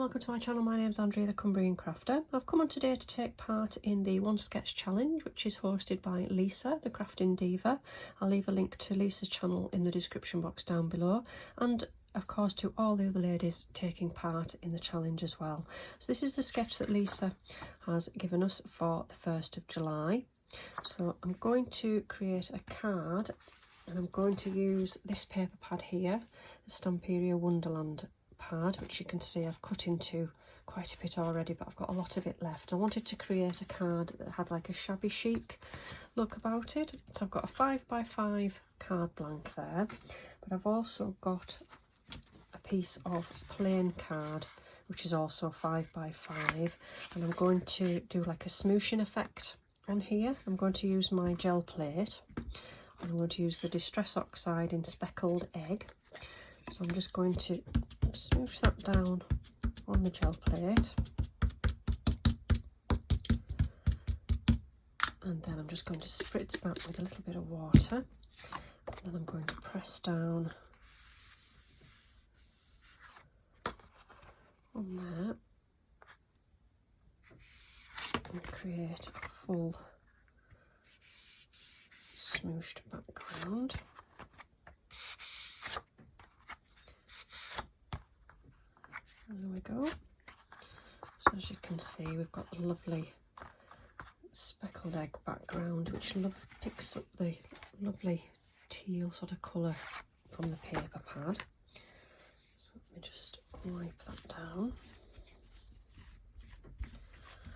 welcome to my channel. My name's Andrea the Cumbrian Crafter. I've come on today to take part in the One Sketch Challenge, which is hosted by Lisa, the Crafting Diva. I'll leave a link to Lisa's channel in the description box down below, and of course to all the other ladies taking part in the challenge as well. So this is the sketch that Lisa has given us for the 1st of July. So I'm going to create a card, and I'm going to use this paper pad here, the Stamperia Wonderland pad, which you can see I've cut into quite a bit already, but I've got a lot of it left. I wanted to create a card that had like a shabby chic look about it, so I've got a 5x5 card blank there, but I've also got a piece of plain card which is also 5x5, and I'm going to do like a smooshing effect on here. I'm going to use my gel plate, and I'm going to use the Distress Oxide in Speckled Egg. So I'm just going to smoosh that down on the gel plate, and then I'm just going to spritz that with a little bit of water, and then I'm going to press down on there and create a full smooshed background. There we go. So as you can see, we've got the lovely speckled egg background, which picks up the lovely teal sort of colour from the paper pad. So let me just wipe that down.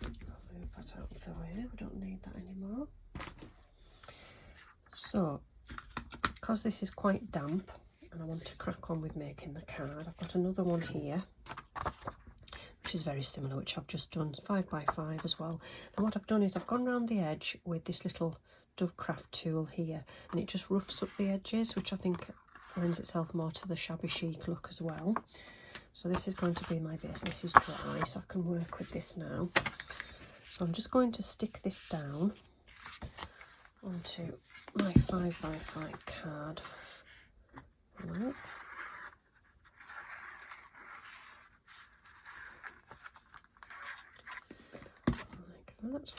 I'll move that out of the way, we don't need that anymore. So, because this is quite damp and I want to crack on with making the card, I've got another one here which is very similar, which I've just done. It's 5x5 as well. And what I've done is I've gone around the edge with this little Dovecraft tool here, and it just roughs up the edges, which I think lends itself more to the shabby chic look as well. So this is going to be my base. This is dry, so I can work with this now. So I'm just going to stick this down onto my 5x5 card. Right. Like that.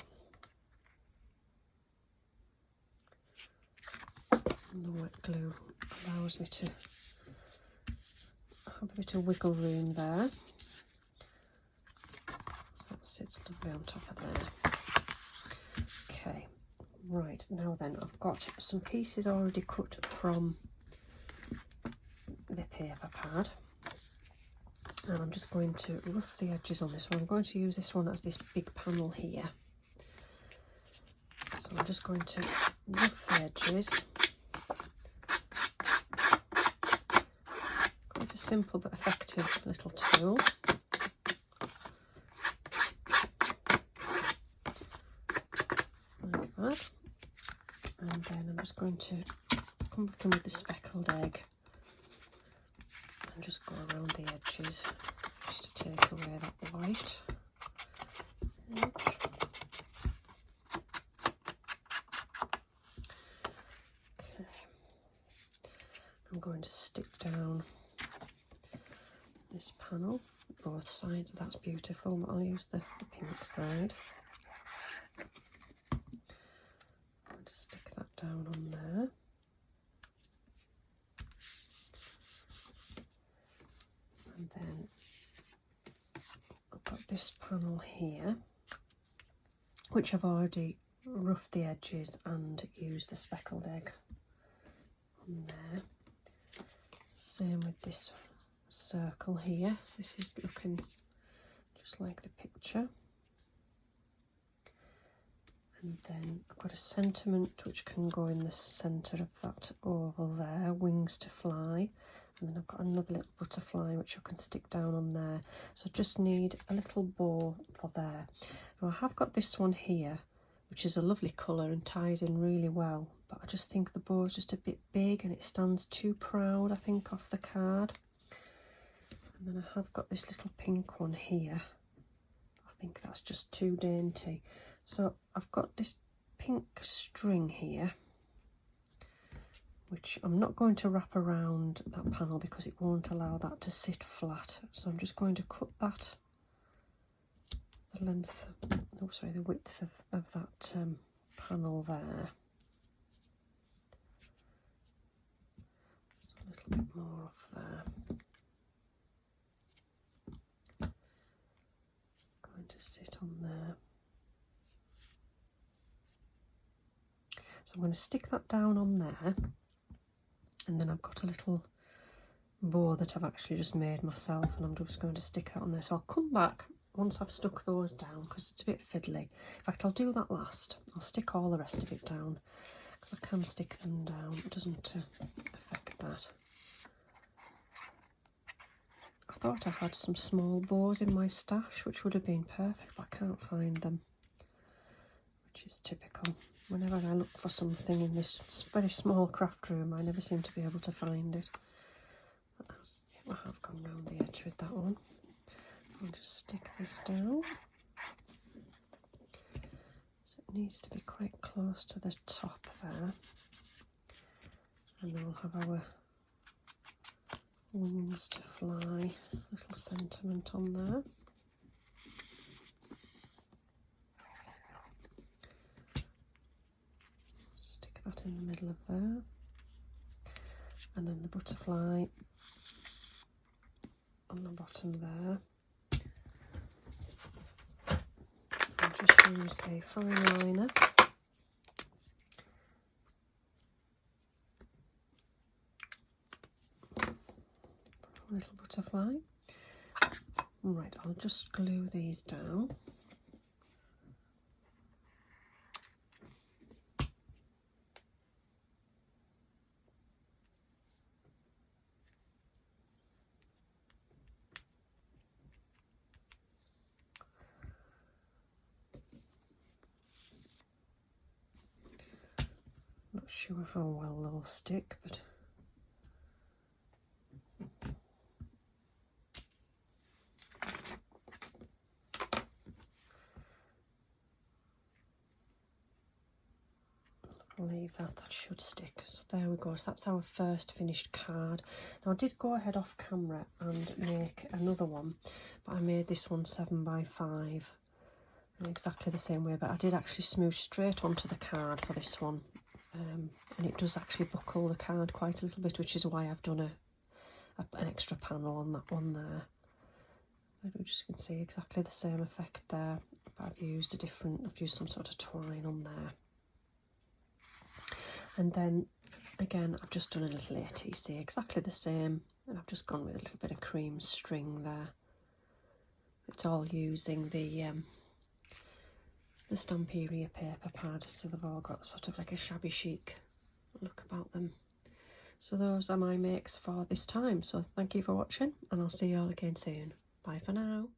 And the wet glue allows me to have a bit of wiggle room there. So that sits lovely on top of there. Okay, right, now then I've got some pieces already cut from the paper pad, and I'm just going to rough the edges on this one. I'm going to use this one as this big panel here. So I'm just going to rough the edges. Quite a simple but effective little tool. Like that. And then I'm just going to come back in with the speckled egg and just go around the edges just to take away that white edge. Okay, I'm going to stick down this panel, both sides. That's beautiful, but I'll use the pink side. I'll just stick that down on there. And then I've got this panel here, which I've already roughed the edges and used the speckled egg on there. Same with this circle here. This is looking just like the picture. And then I've got a sentiment which can go in the centre of that oval there, wings to fly. And then I've got another little butterfly which I can stick down on there. So I just need a little bow for there. Now I have got this one here, which is a lovely colour and ties in really well, but I just think the bow is just a bit big and it stands too proud, I think, off the card. And then I have got this little pink one here. I think that's just too dainty. So I've got this pink string here, which I'm not going to wrap around that panel because it won't allow that to sit flat. So I'm just going to cut that, the length, oh sorry, the width of that panel there. Just a little bit more off there. Going to sit on there. So I'm going to stick that down on there, and then I've got a little bow that I've actually just made myself, and I'm just going to stick that on there. So I'll come back once I've stuck those down because it's a bit fiddly. In fact, I'll do that last. I'll stick all the rest of it down because I can stick them down. It doesn't affect that. I thought I had some small bows in my stash which would have been perfect, but I can't find them, which is typical. Whenever I look for something in this very small craft room, I never seem to be able to find it. I have gone round the edge with that one. I'll just stick this down. So it needs to be quite close to the top there. And then we'll have our wings to fly. Little sentiment on there. That in the middle of there, and then the butterfly on the bottom there. I'll just use a fine liner little butterfly. Right, I'll just glue these down. Not sure how well they'll stick, but I'll leave that, that should stick. So there we go, so that's our first finished card. Now I did go ahead off camera and make another one, but I made this one 7x5 in exactly the same way, but I did actually smoosh straight onto the card for this one. And it does actually buckle the card quite a little bit, which is why I've done an extra panel on that one there. You just can see exactly the same effect there, but I've used some sort of twine on there. And then again, I've just done a little ATC, exactly the same, and I've just gone with a little bit of cream string there. It's all using the Stamperia paper pad, so they've all got sort of like a shabby chic look about them. So those are my makes for this time. So thank you for watching, and I'll see you all again soon. Bye for now.